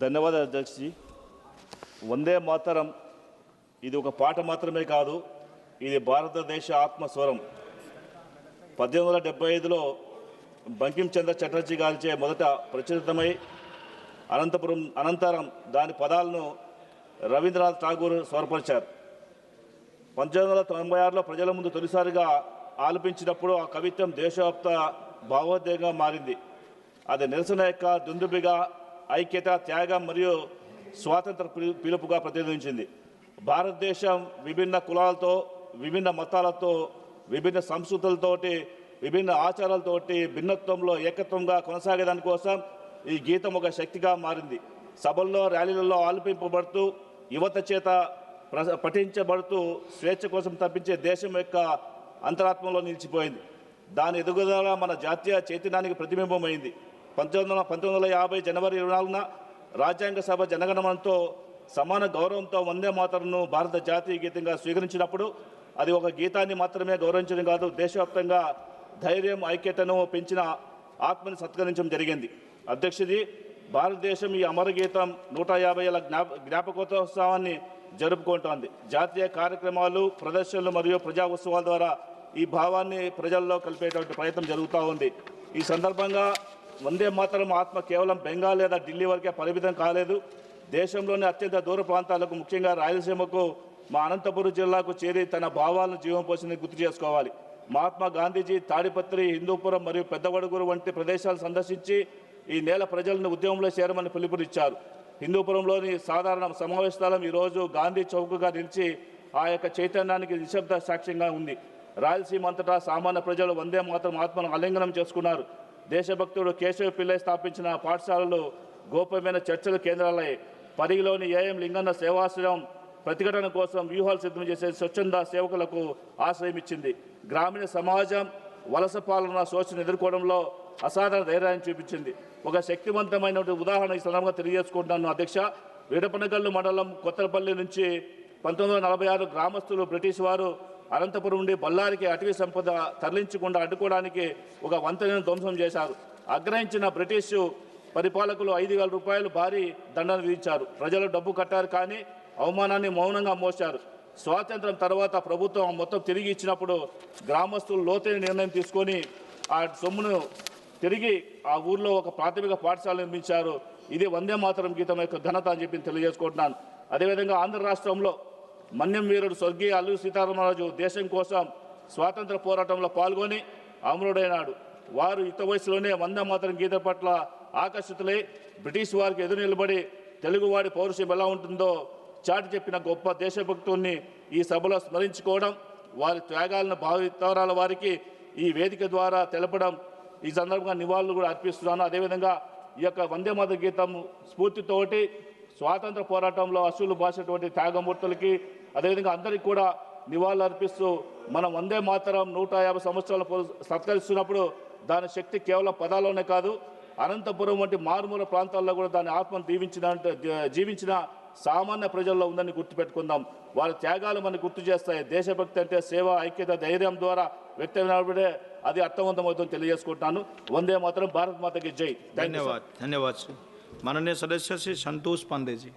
ధన్యవాదాలు అధ్యక్షజీ. వందే మాతరం ఇది ఒక పాట మాత్రమే కాదు, ఇది భారతదేశ ఆత్మస్వరం. 1875లో బంకిం చంద్ర చటర్జీ గారిచే మొదట ప్రచురితమై అనంతరం దాని పదాలను రవీంద్రనాథ్ ఠాగూర్ స్వరపరిచారు. 1896లో ప్రజల ముందు తొలిసారిగా ఆలపించినప్పుడు ఆ కవిత్వం దేశవ్యాప్త భావోద్వేగంగా మారింది. అది నిరసన యొక్క దుందుబిగా, ఐక్యత, త్యాగం మరియు స్వాతంత్ర పిలుపుగా ప్రతిధ్వనించింది. భారతదేశం విభిన్న కులాలతో, విభిన్న మతాలతో, విభిన్న సంస్కృతులతోటి, విభిన్న ఆచారాలతోటి భిన్నత్వంలో ఏకత్వంగా కొనసాగేదాని కోసం ఈ గీతం ఒక శక్తిగా మారింది. సభల్లో, ర్యాలీలలో ఆలపింపబడుతూ, యువత చేత పఠించబడుతూ స్వేచ్ఛ కోసం తప్పించే దేశం యొక్క అంతరాత్మలో నిలిచిపోయింది. దాని ఎదుగుదల మన జాతీయ చైతన్యానికి ప్రతిబింబమైంది. 1950 జనవరి 24న రాజ్యాంగ సభ జనగణమనతో సమాన గౌరవంతో వందే మాతరంను భారత జాతీయ గీతంగా స్వీకరించినప్పుడు అది ఒక గీతాన్ని మాత్రమే గౌరవించడం కాదు, దేశవ్యాప్తంగా ధైర్యం, ఐక్యతను పెంచిన ఆత్మని సత్కరించడం జరిగింది. అధ్యక్షుడి, భారతదేశం ఈ అమరగీతం 150 ఏళ్ల జ్ఞాపకోత్సవాన్ని జరుపుకుంటోంది. జాతీయ కార్యక్రమాలు, ప్రదర్శనలు మరియు ప్రజా ఉత్సవాల ద్వారా ఈ భావాన్ని ప్రజల్లో కలిపేటువంటి ప్రయత్నం జరుగుతూ ఉంది. ఈ సందర్భంగా వందే మాతరం ఆత్మ కేవలం బెంగాల్ లేదా ఢిల్లీ వరకే పరిమితం కాలేదు. దేశంలోని అత్యంత దూర ప్రాంతాలకు, ముఖ్యంగా రాయలసీమకు, మా అనంతపురం జిల్లాకు చేరి తన భావాలను జీవం పోసిందని గుర్తు చేసుకోవాలి. మహాత్మా గాంధీజీ తాడిపత్రి, హిందూపురం మరియు పెద్దవడుగురు వంటి ప్రదేశాలు సందర్శించి ఈ నేల ప్రజలను ఉద్యమంలో చేరమని పిలుపునిచ్చారు. హిందూపురంలోని సాధారణ సమావేశ స్థలం ఈరోజు గాంధీ చౌక్గా నిలిచి ఆ యొక్క చైతన్యానికి నిశ్శబ్ద సాక్ష్యంగా ఉంది. రాయలసీమ అంతటా సామాన్య ప్రజలు వందే మాతరం ఆత్మను ఆలింగనం చేసుకున్నారు. దేశభక్తుడు కేశవ పిల్లై స్థాపించిన పాఠశాలలు గోప్యమైన చర్చల కేంద్రాలయ్యాయి. పరిగిలోని ఏఎం లింగన్న సేవాశ్రయం ప్రతిఘటన కోసం వ్యూహాలు సిద్ధం చేసే స్వచ్ఛంద సేవకులకు ఆశ్రయం ఇచ్చింది. గ్రామీణ సమాజం వలస పాలన శోషణ ఎదుర్కోవడంలో అసాధారణ ధైర్యాన్ని చూపించింది. ఒక శక్తివంతమైన ఉదాహరణ ఈ సందర్భంగా తెలియజేసుకుంటున్నాను అధ్యక్ష. వీడపనగల్లు మండలం కొత్తపల్లి నుంచి 1946 గ్రామస్తులు బ్రిటిష్ వారు అనంతపురం నుండి బళ్ళారికి అటవీ సంపద తరలించకుండా అడ్డుకోవడానికి ఒక వంతెనను ధ్వంసం చేశారు. ఆగ్రహించిన బ్రిటిషు పరిపాలకులు 5,000 రూపాయలు భారీ దండన విధించారు. ప్రజలు డబ్బు కట్టారు, కానీ అవమానాన్ని మౌనంగా మోశారు. స్వాతంత్రం తర్వాత ప్రభుత్వం మొత్తం తిరిగి ఇచ్చినప్పుడు గ్రామస్తులు లోతైన నిర్ణయం తీసుకొని ఆ సొమ్మును తిరిగి ఆ ఊర్లో ఒక ప్రాథమిక పాఠశాల నిర్మించారు. ఇది వందే మాతరం గీతం యొక్క ఘనత అని చెప్పి తెలియజేసుకుంటున్నాను. అదేవిధంగా ఆంధ్ర రాష్ట్రంలో మన్యం వీరుడు స్వర్గీయ అల్లూరి సీతారామరాజు దేశం కోసం స్వాతంత్ర పోరాటంలో పాల్గొని అమరుడైనాడు. వారు యుక్త వయసులోనే వందే మాతరం గీతం పట్ల ఆకర్షితులై బ్రిటిష్ వారికి ఎదురు నిలబడి తెలుగువాడి పౌరుషం ఎలా ఉంటుందో చాటి చెప్పిన గొప్ప దేశభక్తుల్ని ఈ సభలో స్మరించుకోవడం, వారి త్యాగాలను భావితరాల వారికి ఈ వేదిక ద్వారా తెలపడం, ఈ సందర్భంగా నివాళులు కూడా అర్పిస్తున్నాను. అదేవిధంగా ఈ యొక్క వందే మాతర గీతం స్ఫూర్తితోటి స్వాతంత్ర పోరాటంలో అసూలు బాసినటువంటి త్యాగమూర్తులకి, అదేవిధంగా అందరికీ కూడా నివాళులు అర్పిస్తూ మనం వందే మాతరం 150 సంవత్సరాలు సత్కరిస్తున్నప్పుడు దాని శక్తి కేవలం పదాల్లోనే కాదు, అనంతపురం వంటి మారుమూల ప్రాంతాల్లో కూడా దాని ఆత్మను జీవించిన సామాన్య ప్రజల్లో ఉందని గుర్తుపెట్టుకుందాం. వారి త్యాగాలు మనకు గుర్తు చేస్తాయి. దేశభక్తి అంటే సేవ, ఐక్యత, ధైర్యం ద్వారా వ్యక్తమైనప్పుడే అది అర్థవంతమవుతుందని తెలియజేసుకుంటున్నాను. వందే మాతరం, భారత్ మాతకి జై. धन्यवाद. धन्यवाद. माननीय सदस्य श्री संतोष पांडे जी.